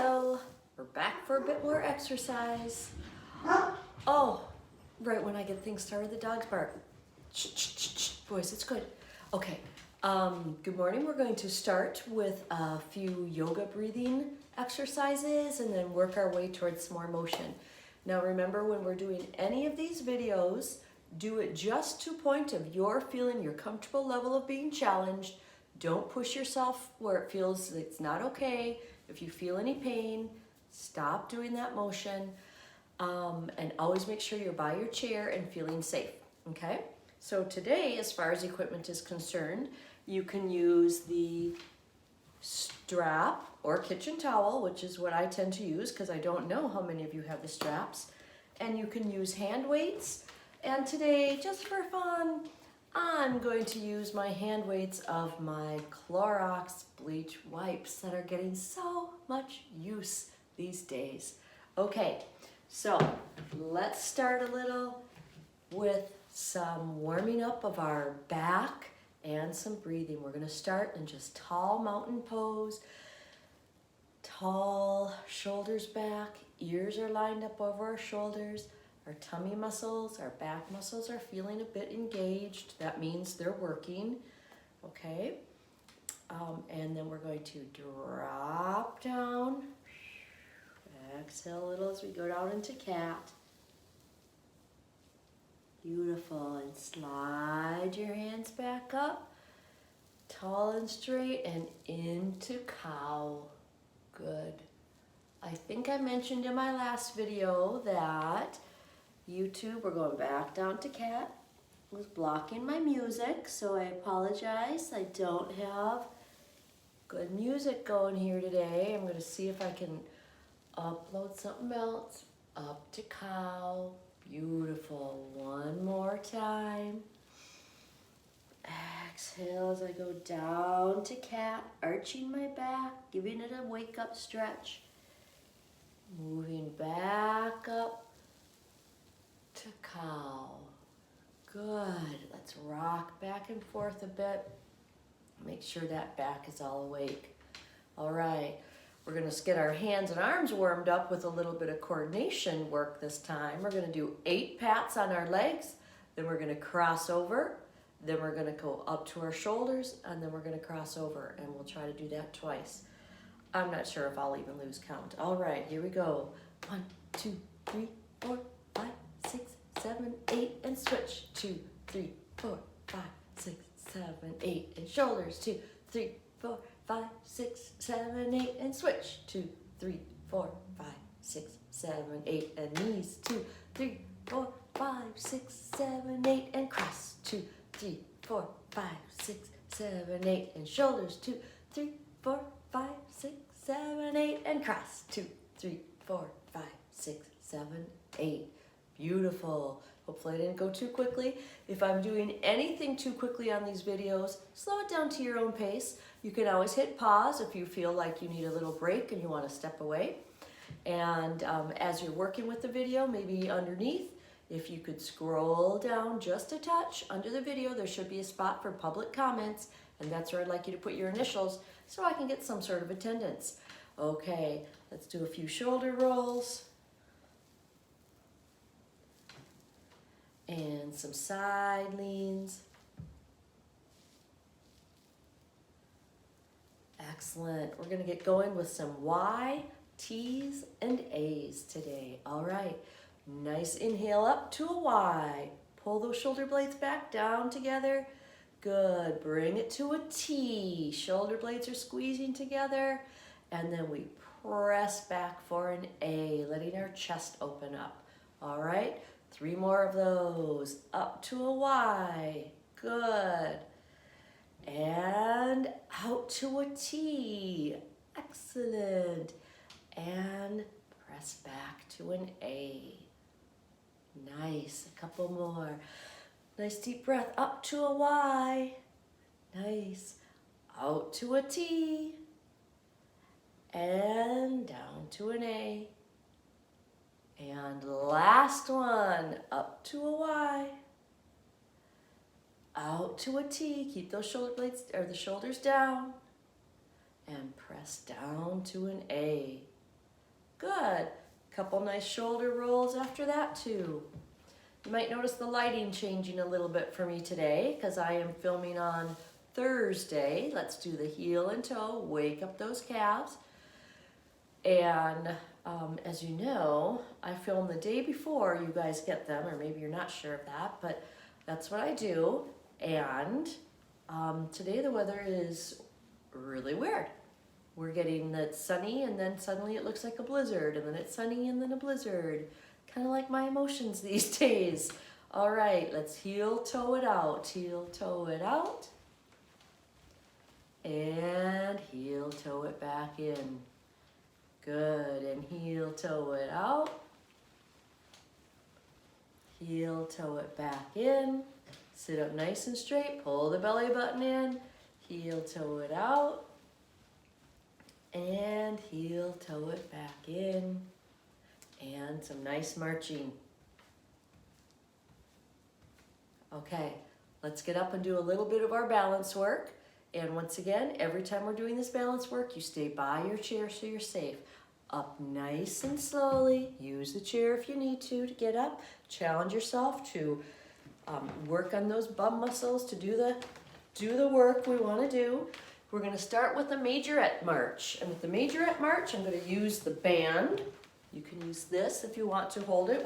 April. We're back for a bit more exercise. Oh, right when I get things started, the dogs bark. Shh, shh, shh, shh. Boys, it's good. Okay, good morning. We're going to start with a few yoga breathing exercises and then work our way towards some more motion. Now remember, when we're doing any of these videos, do it just to a point of you're feeling your comfortable level of being challenged. Don't push yourself where it feels it's not okay. If you feel any pain, stop doing that motion. And always make sure you're by your chair and feeling safe, okay? So today, as far as equipment is concerned, you can use the strap or kitchen towel, which is what I tend to use because I don't know how many of you have the straps. And you can use hand weights. And today, just for fun, I'm going to use my hand weights of my Clorox bleach wipes that are getting so much use these days. Okay, so let's start a little with some warming up of our back and some breathing. We're going to start in just tall mountain pose. Tall, shoulders back, ears are lined up over our shoulders. Our tummy muscles, our back muscles are feeling a bit engaged. That means they're working, okay? And then we're going to drop down. Exhale a little as we go down into cat. Beautiful, and slide your hands back up, tall and straight, and into cow. Good. I think I mentioned in my last video that YouTube, we're going back down to cat, was blocking my music, so I apologize. I don't have good music going here today. I'm going to see if I can upload something else. Up to cow. Beautiful. One more time. Exhale as I go down to cat, arching my back, giving it a wake up stretch. Moving back up to cow. Good. Let's rock back and forth a bit. Make sure that back is all awake. All right. We're going to get our hands and arms warmed up with a little bit of coordination work this time. We're going to do 8 pats on our legs. Then we're going to cross over. Then we're going to go up to our shoulders. And then we're going to cross over. And we'll try to do that twice. I'm not sure if I'll even lose count. All right. Here we go. 1, 2, 3, 4, 5, 6, 7, 8, and switch. 2, 3, 4, 5, 6, 7, 8, and shoulders. 2, 3, 4, 5, 6, 7, 8, and switch. 2, 3, 4, 5, 6, 7, 8, and knees. 2, 3, 4, 5, 6, 7, 8, and cross. 2, 3, 4, 5, 6, 7, 8, and shoulders. 2, 3, 4, 5, 6, 7, 8, and cross. 2, 3, 4, 5, 6, 7, 8. Beautiful. Hopefully I didn't go too quickly. If I'm doing anything too quickly on these videos, slow it down to your own pace. You can always hit pause if you feel like you need a little break and you want to step away. And as you're working with the video, maybe underneath, if you could scroll down just a touch under the video, there should be a spot for public comments, and that's where I'd like you to put your initials so I can get some sort of attendance. Okay, let's do a few shoulder rolls. And some side leans. Excellent. We're going to get going with some Y, T's, and A's today. All right. Nice inhale up to a Y. Pull those shoulder blades back down together. Good. Bring it to a T. Shoulder blades are squeezing together. And then we press back for an A, letting our chest open up. All right. 3 more of those. Up to a Y. Good. And out to a T. Excellent. And press back to an A. Nice. A couple more. Nice deep breath. Up to a Y. Nice. Out to a T. And down to an A. And last one, up to a Y, out to a T. Keep those shoulder blades or the shoulders down, and press down to an A. Good. Couple nice shoulder rolls after that too. You might notice the lighting changing a little bit for me today because I am filming on Thursday. Let's do the heel and toe, wake up those calves. And as you know, I film the day before you guys get them, or maybe you're not sure of that, but that's what I do. And today the weather is really weird. We're getting that sunny and then suddenly it looks like a blizzard, and then it's sunny and then a blizzard. Kind of like my emotions these days. All right, let's heel toe it out. Heel toe it out. And heel toe it back in. Good, and heel toe it out. Heel toe it back in. Sit up nice and straight, pull the belly button in. Heel toe it out. And heel toe it back in. And some nice marching. Okay, let's get up and do a little bit of our balance work. And once again, every time we're doing this balance work, you stay by your chair so you're safe. Up nice and slowly. Use the chair if you need to get up. Challenge yourself to work on those bum muscles to do the work we want to do. We're going to start with a majorette march. And with the majorette march, I'm going to use the band. You can use this if you want to hold it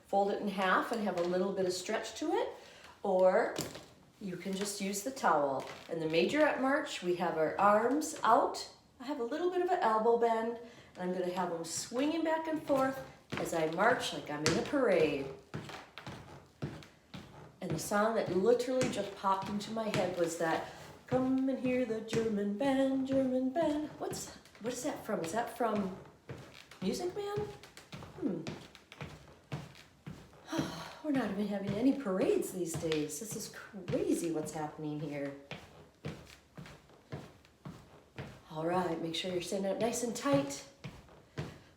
fold it in half and have a little bit of stretch to it, or you can just use the towel. In the majorette march, we have our arms out. I have a little bit of an elbow bend, and I'm going to have them swinging back and forth as I march like I'm in a parade. And the song that literally just popped into my head was that, "Come and hear the German band, German band." What is that from? Is that from Music Man? We're not even having any parades these days. This is crazy what's happening here. All right, make sure you're standing up nice and tight.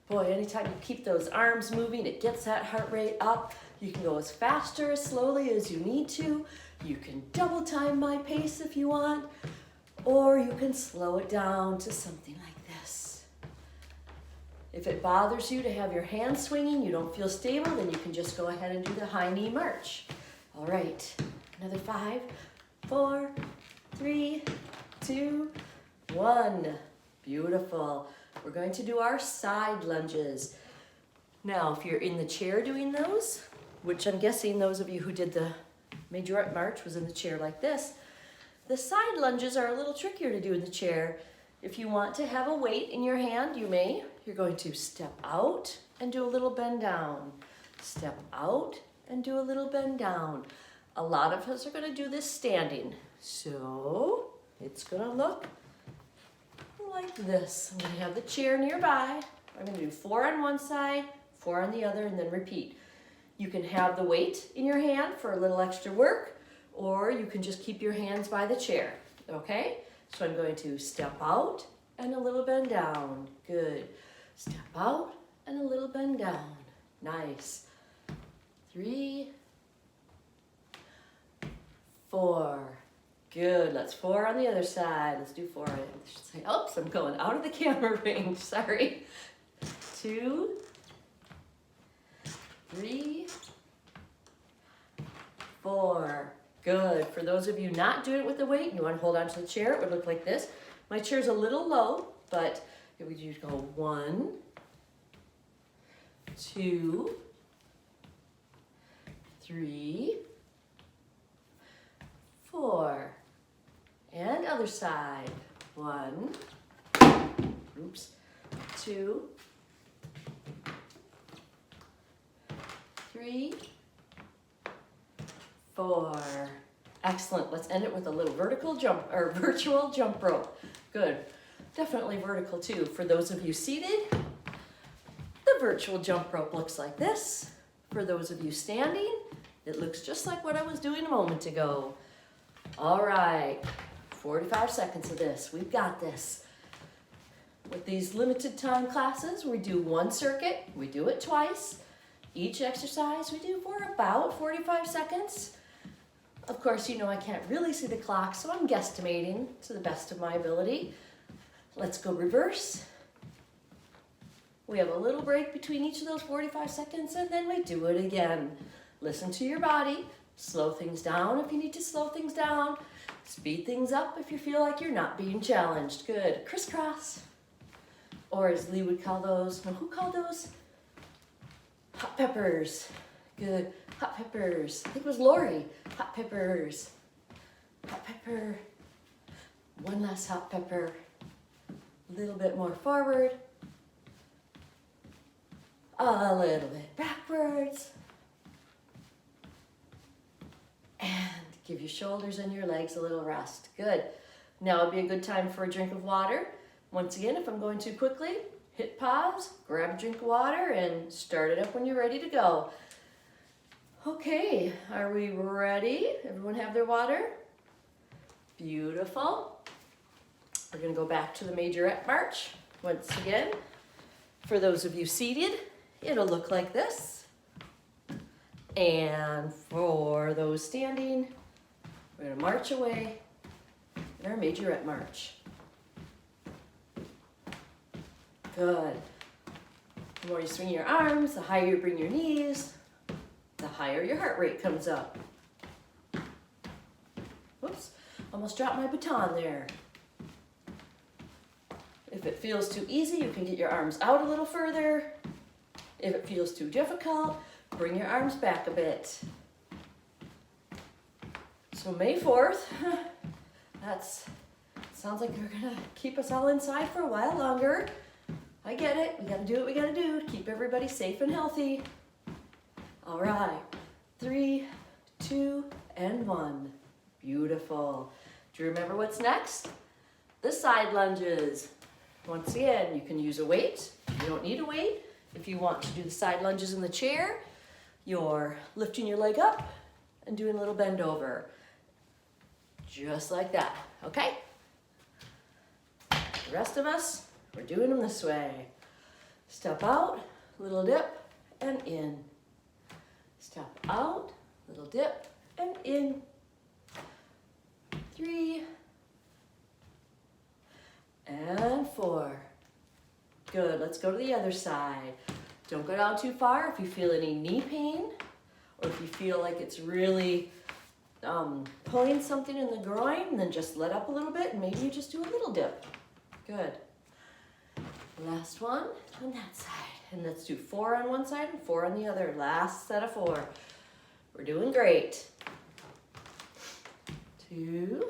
Boy, anytime you keep those arms moving, it gets that heart rate up. You can go as fast or as slowly as you need to. You can double time my pace if you want, or you can slow it down to something like this. If it bothers you to have your hands swinging, you don't feel stable, then you can just go ahead and do the high knee march. All right, another 5, 4, 3, 2, 1. Beautiful. We're going to do our side lunges. Now, if you're in the chair doing those, which I'm guessing those of you who did the majorette march was in the chair like this, the side lunges are a little trickier to do in the chair. If you want to have a weight in your hand, you may. You're going to step out and do a little bend down. Step out and do a little bend down. A lot of us are going to do this standing. So it's going to look like this. I'm going to have the chair nearby. I'm going to do 4 on one side, 4 on the other, and then repeat. You can have the weight in your hand for a little extra work, or you can just keep your hands by the chair, okay? So I'm going to step out and a little bend down. Good. Step out and a little bend down. Nice. 3, 4. Good. Let's 4 on the other side. Let's do 4. I should say, oops, I'm going out of the camera range. Sorry. 2, 3, 4. Good. For those of you not doing it with the weight, and you want to hold on to the chair, it would look like this. My chair's a little low, but it would you go 1, 2, 3, 4. And other side. 1, oops, 2, 3, 4. Excellent. Let's end it with a little vertical jump or virtual jump rope. Good. Definitely vertical too. For those of you seated, the virtual jump rope looks like this. For those of you standing, it looks just like what I was doing a moment ago. All right, 45 seconds of this. We've got this. With these limited time classes, we do 1 circuit. We do it twice. Each exercise we do for about 45 seconds. Of course, you know I can't really see the clock, so I'm guesstimating to the best of my ability. Let's go reverse. We have a little break between each of those 45 seconds, and then we do it again. Listen to your body. Slow things down if you need to slow things down. Speed things up if you feel like you're not being challenged. Good. Crisscross. Or as Lee would call those, who called those? Hot peppers. Good. Hot peppers. I think it was Lori. Hot peppers. Hot pepper. One last hot pepper. A little bit more forward. A little bit backwards. And give your shoulders and your legs a little rest. Good. Now would be a good time for a drink of water. Once again, if I'm going too quickly, hit pause, grab a drink of water, and start it up when you're ready to go. Okay, are we ready? Everyone have their water? Beautiful. We're going to go back to the majorette march. Once again, for those of you seated, it'll look like this. And for those standing, we're going to march away in our majorette march. Good. The more you swing your arms, the higher you bring your knees, the higher your heart rate comes up. Whoops, almost dropped my baton there. If it feels too easy, you can get your arms out a little further. If it feels too difficult, bring your arms back a bit. So May 4th, sounds like they're gonna keep us all inside for a while longer. I get it, we gotta do what we gotta do to keep everybody safe and healthy. All right, 3, 2, and 1. Beautiful. Do you remember what's next? The side lunges. Once again, you can use a weight. You don't need a weight. If you want to do the side lunges in the chair, you're lifting your leg up and doing a little bend over. Just like that, okay? The rest of us, we're doing them this way. Step out, little dip, and in. Step out, little dip, and in. 3, and 4. Good, let's go to the other side. Don't go down too far. If you feel any knee pain, or if you feel like it's really pulling something in the groin, then just let up a little bit and maybe you just do a little dip. Good. Last one on that side. And let's do 4 on one side and 4 on the other. Last set of 4. We're doing great. 2,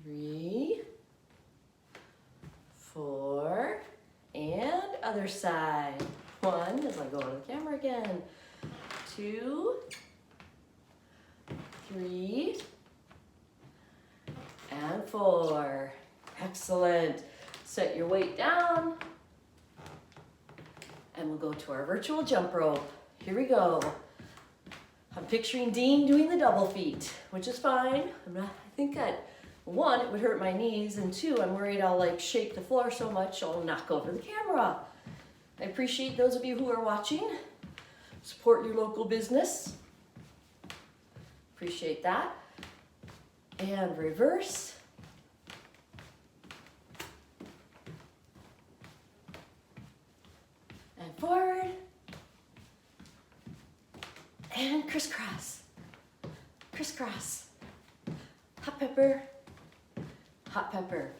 3, 4, and other side. 1, as I go to the camera again. 2, 3, and 4. Excellent. Set your weight down. And we'll go to our virtual jump rope. Here we go. I'm picturing Dean doing the double feet, which is fine. I think that 1, it would hurt my knees, and 2, I'm worried I'll like shake the floor so much I'll knock over the camera. I appreciate those of you who are watching. Support your local business. Appreciate that. And reverse. And forward. And crisscross. Crisscross. Hot pepper. Hot pepper.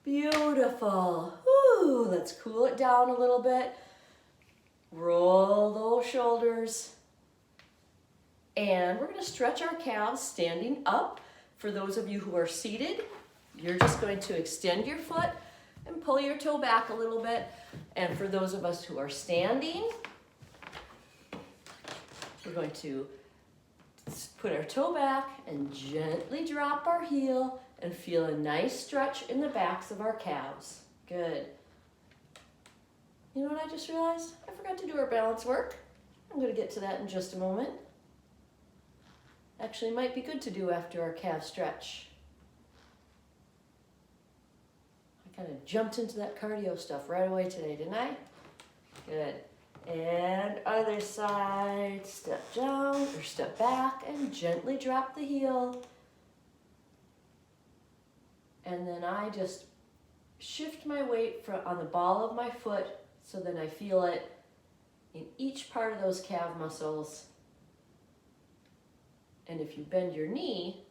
Beautiful. Woo, let's cool it down a little bit. Roll those shoulders. And we're going to stretch our calves standing up. For those of you who are seated, you're just going to extend your foot and pull your toe back a little bit. And for those of us who are standing, we're going to put our toe back and gently drop our heel and feel a nice stretch in the backs of our calves. Good. You know what I just realized? I forgot to do our balance work. I'm going to get to that in just a moment. Actually, might be good to do after our calf stretch. I kind of jumped into that cardio stuff right away today, didn't I? Good. And other side, step down or step back and gently drop the heel. And then I just shift my weight on the ball of my foot so that I feel it in each part of those calf muscles. And if you bend your knee,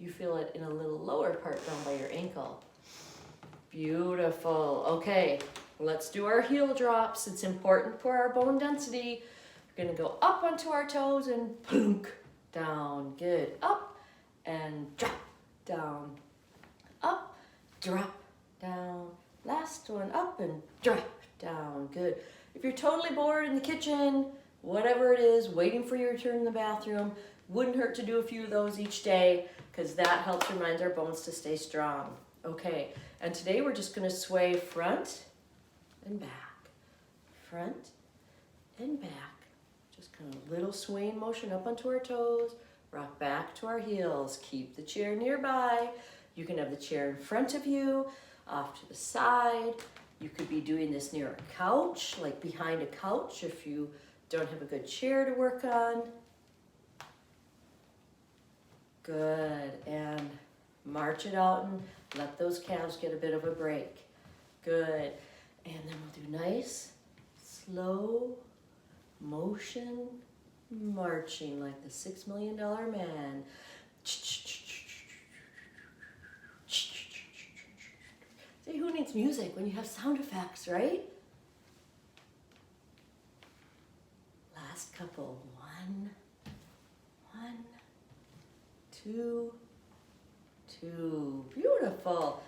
you feel it in a little lower part down by your ankle. Beautiful. Okay, let's do our heel drops. It's important for our bone density. We're gonna go up onto our toes and plunk down. Good. Up and drop down. Up, drop down. Last one, up and drop down. Good. If you're totally bored in the kitchen, whatever it is, waiting for your turn in the bathroom, wouldn't hurt to do a few of those each day because that helps remind our bones to stay strong. Okay, and today we're just gonna sway front and back. Front and back. Just kind of little swaying motion up onto our toes, rock back to our heels. Keep the chair nearby. You can have the chair in front of you, off to the side. You could be doing this near a couch, like behind a couch if you don't have a good chair to work on. Good, and march it out and let those calves get a bit of a break. Good, and then we'll do nice, slow motion marching like the $6 Million Man. See, who needs music when you have sound effects, right? Last couple. 1, 2, 2. Beautiful.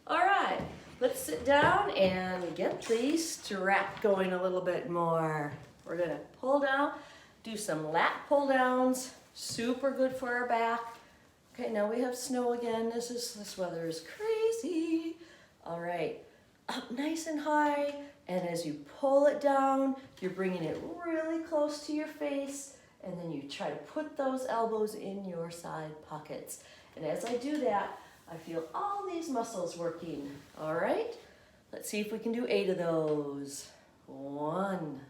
All right, let's sit down and get the strap going a little bit more. We're gonna pull down, do some lat pull downs. Super good for our back. Okay, now we have snow again. This weather is crazy. All right, up nice and high, and as you pull it down, you're bringing it really close to your face, and then you try to put those elbows in your side pockets. And as I do that, I feel all these muscles working. All right, let's see if we can do 8 of those. 1,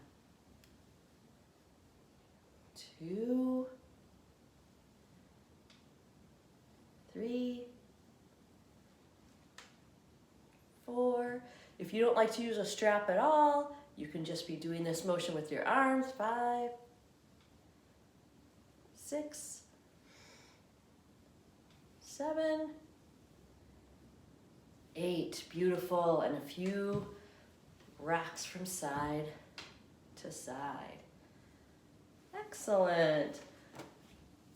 2, 3, 4. If you don't like to use a strap at all, you can just be doing this motion with your arms. 5, 6, 7, 8. Beautiful. And a few rocks from side to side. Excellent.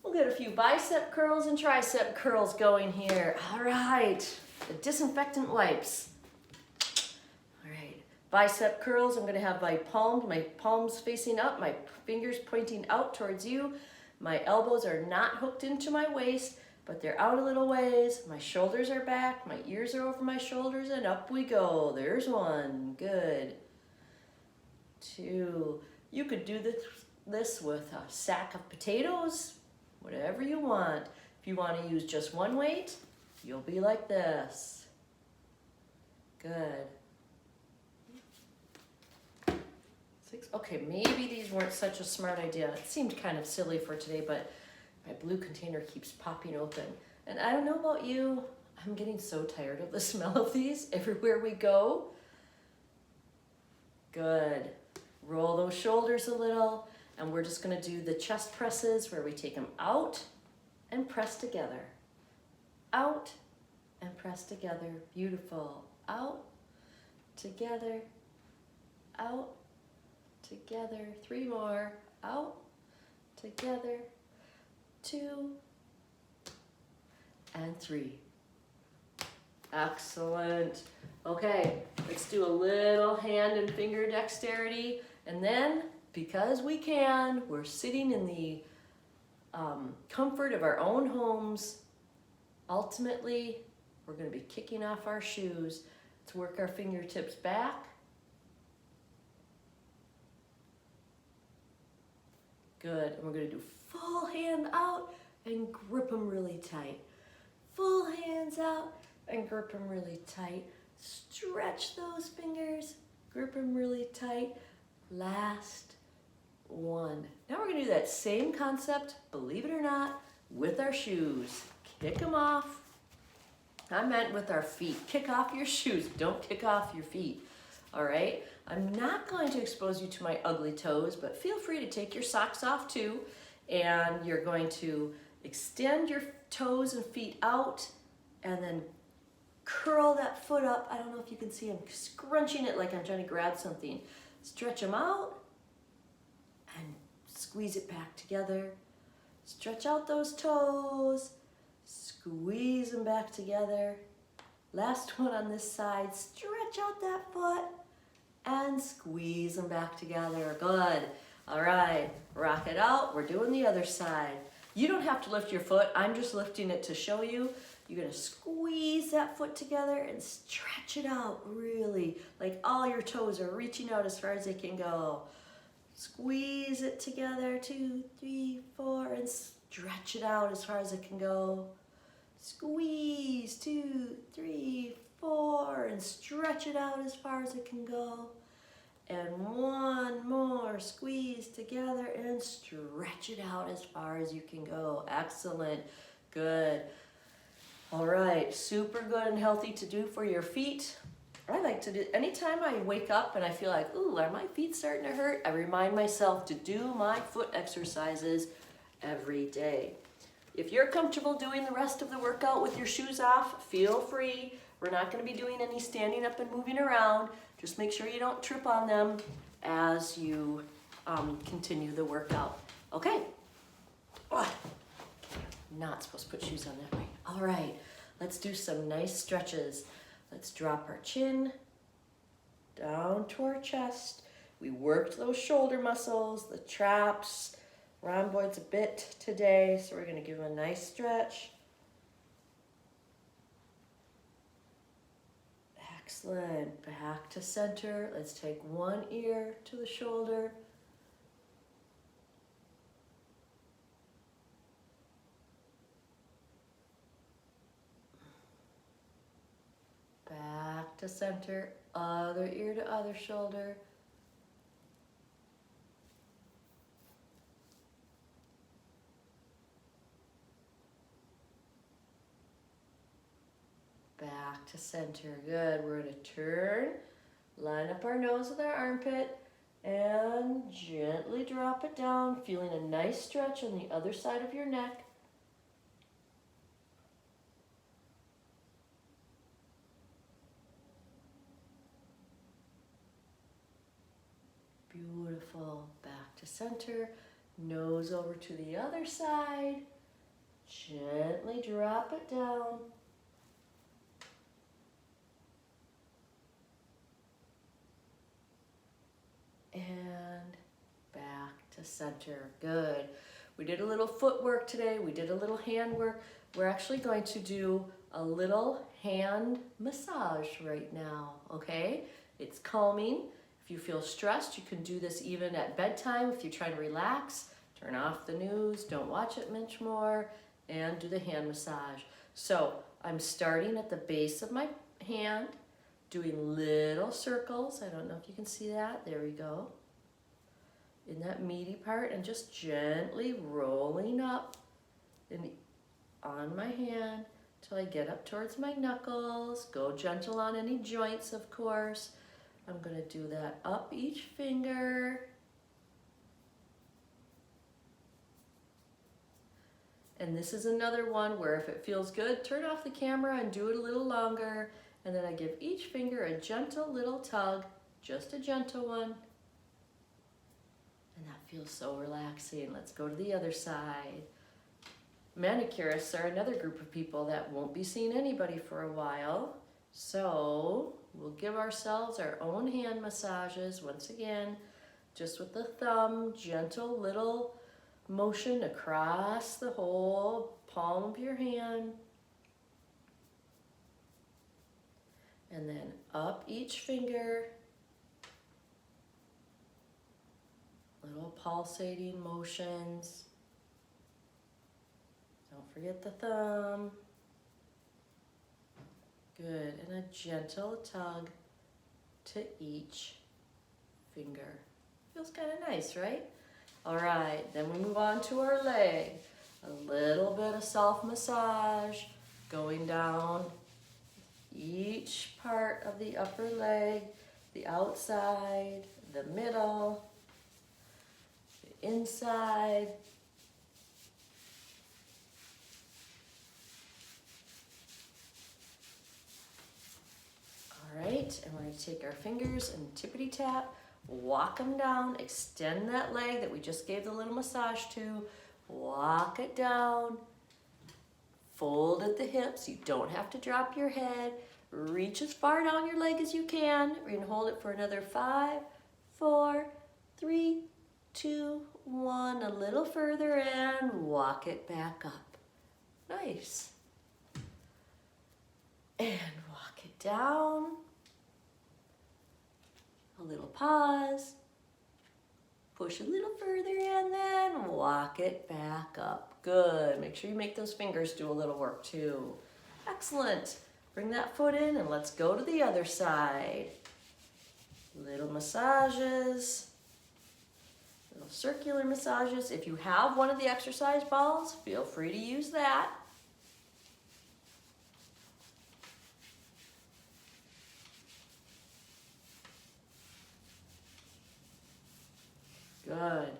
We'll get a few bicep curls and tricep curls going here. All right, the disinfectant wipes. All right, bicep curls. I'm gonna have my palms facing up, my fingers pointing out towards you. My elbows are not hooked into my waist, but they're out a little ways. My shoulders are back, my ears are over my shoulders, and up we go. There's 1, good. 2, you could do this with a sack of potatoes, whatever you want. If you want to use just one weight, you'll be like this. Good. 6, okay, maybe these weren't such a smart idea. It seemed kind of silly for today, but my blue container keeps popping open. And I don't know about you, I'm getting so tired of the smell of these everywhere we go. Good. Roll those shoulders a little, and we're just gonna do the chest presses where we take them out and press together. Out and press together. Beautiful. Out, together, out, together. 3 more. Out, together, 2, and 3. Excellent. Okay, let's do a little hand and finger dexterity, and then, because we can, we're sitting in the comfort of our own homes. Ultimately, we're going to be kicking off our shoes. Let's work our fingertips back. Good, and we're going to do full hand out and grip them really tight. Full hands out and grip them really tight. Stretch those fingers, grip them really tight. Last 1. Now we're going to do that same concept, believe it or not, with our shoes. Kick them off. I meant with our feet. Kick off your shoes. Don't kick off your feet. All right? I'm not going to expose you to my ugly toes, but feel free to take your socks off too. And you're going to extend your toes and feet out and then curl that foot up. I don't know if you can see, I'm scrunching it like I'm trying to grab something. Stretch them out and squeeze it back together. Stretch out those toes, squeeze them back together. Last one on this side, stretch out that foot and squeeze them back together. Good. All right, rock it out. We're doing the other side. You don't have to lift your foot. I'm just lifting it to show you. You're gonna squeeze that foot together and stretch it out really, like all your toes are reaching out as far as they can go. Squeeze it together, 2, 3, 4, and stretch it out as far as it can go. Squeeze, 2, 3, 4, and stretch it out as far as it can go. And one more, squeeze together and stretch it out as far as you can go. Excellent, good. All right, super good and healthy to do for your feet. I like to do, anytime I wake up and I feel like, ooh, are my feet starting to hurt? I remind myself to do my foot exercises every day. If you're comfortable doing the rest of the workout with your shoes off, feel free. We're not going to be doing any standing up and moving around. Just make sure you don't trip on them as you continue the workout. Okay. Oh, not supposed to put shoes on that way. All right, let's do some nice stretches. Let's drop our chin down to our chest. We worked those shoulder muscles, the traps, rhomboids a bit today, so we're going to give them a nice stretch. Excellent. Back to center. Let's take one ear to the shoulder. Back to center. Other ear to other shoulder. Back to center. Good. We're going to turn, line up our nose with our armpit, and gently drop it down, feeling a nice stretch on the other side of your neck. Beautiful. Back to center. Nose over to the other side. Gently drop it down. And back to center. Good. We did a little footwork today. We did a little hand work. We're actually going to do a little hand massage right now, okay? It's calming. If you feel stressed, you can do this even at bedtime. If you're trying to relax, turn off the news, don't watch it much more, and do the hand massage. So I'm starting at the base of my hand, doing little circles. I don't know if you can see that. There we go. In that meaty part, and just gently rolling up on my hand till I get up towards my knuckles. Go gentle on any joints, of course. I'm going to do that up each finger. And this is another one where if it feels good, turn off the camera and do it a little longer. And then I give each finger a gentle little tug, just a gentle one. And that feels so relaxing. Let's go to the other side. Manicurists are another group of people that won't be seeing anybody for a while. So we'll give ourselves our own hand massages once again, just with the thumb, gentle little motion across the whole palm of your hand. And then up each finger, little pulsating motions. Don't forget the thumb. Good, and a gentle tug to each finger. Feels kind of nice, right? All right, then we move on to our leg. A little bit of self-massage, going down each part of the upper leg, the outside, the middle, the inside. All right, and we're going to take our fingers and tippity tap, walk them down, extend that leg that we just gave the little massage to, walk it down, fold at the hips. You don't have to drop your head. Reach as far down your leg as you can. We're going to hold it for another 5, 4, 3, 2, 1. A little further and walk it back up. Nice. And walk it down. A little pause. Push a little further and then walk it back up. Good. Make sure you make those fingers do a little work too. Excellent. Bring that foot in and let's go to the other side. Little massages. Little circular massages. If you have one of the exercise balls, feel free to use that. Good.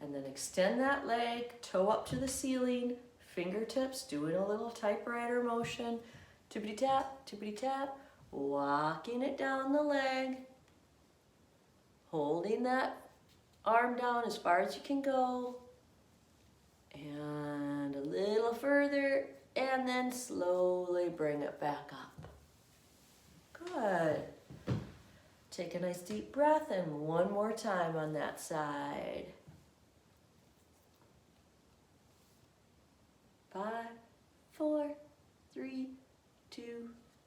And then extend that leg, toe up to the ceiling, fingertips doing a little typewriter motion. Tippity tap, walking it down the leg, holding that arm down as far as you can go, and a little further, and then slowly bring it back up. Good. Take a nice deep breath, and one more time on that side. 5, 4, 3, 2,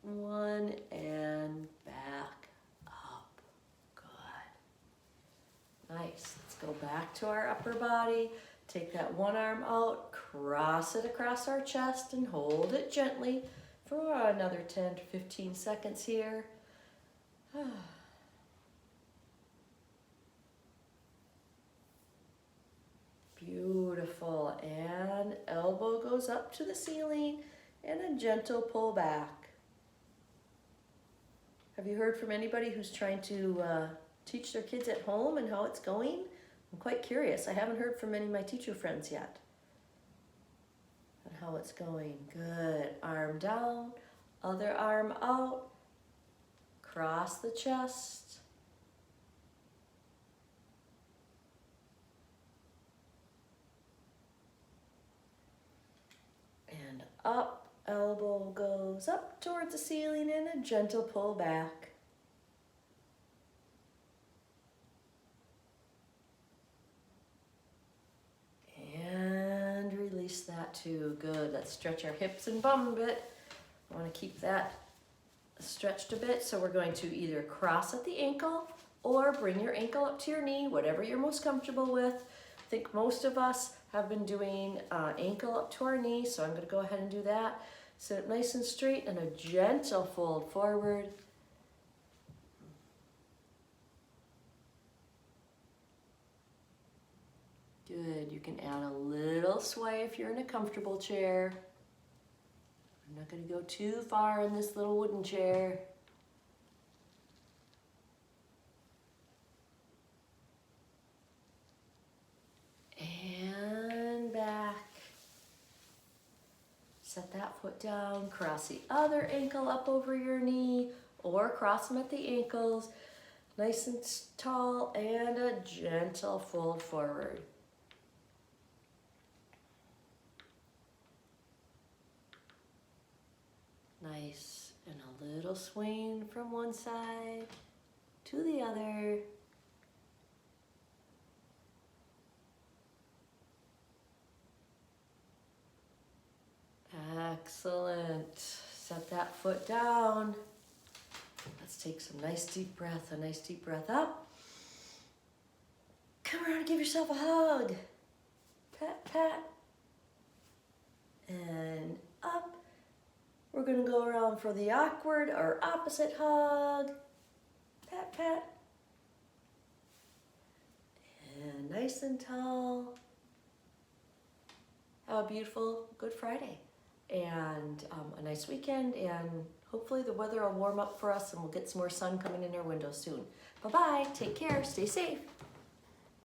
1, and back up. Good. Nice. Let's go back to our upper body. Take that one arm out, cross it across our chest, and hold it gently for another 10 to 15 seconds here. Beautiful. And elbow goes up to the ceiling and a gentle pull back. Have you heard from anybody who's trying to teach their kids at home and how it's going? I'm quite curious. I haven't heard from many of my teacher friends yet on how it's going. Good. Arm down, other arm out, cross the chest. And up, elbow goes up towards the ceiling and a gentle pull back. And release that too. Good. Let's stretch our hips and bum a bit. I want to keep that stretched a bit, so we're going to either cross at the ankle or bring your ankle up to your knee, whatever you're most comfortable with. I think most of us have been doing ankle up to our knee, so I'm going to go ahead and do that. Sit up nice and straight and a gentle fold forward. Good. You can add a little sway if you're in a comfortable chair. I'm not going to go too far in this little wooden chair. And back. Set that foot down. Cross the other ankle up over your knee or cross them at the ankles. Nice and tall and a gentle fold forward. Nice, and a little swing from one side to the other. Excellent. Set that foot down. Let's take some nice deep breath, a nice deep breath up. Come around and give yourself a hug. Pat, pat. And up. We're going to go around for the awkward or opposite hug. Pat, pat. And nice and tall. Have a beautiful Good Friday and a nice weekend, and Hopefully the weather will warm up for us and we'll get some more sun coming in our windows soon. Bye-bye, take care, stay safe.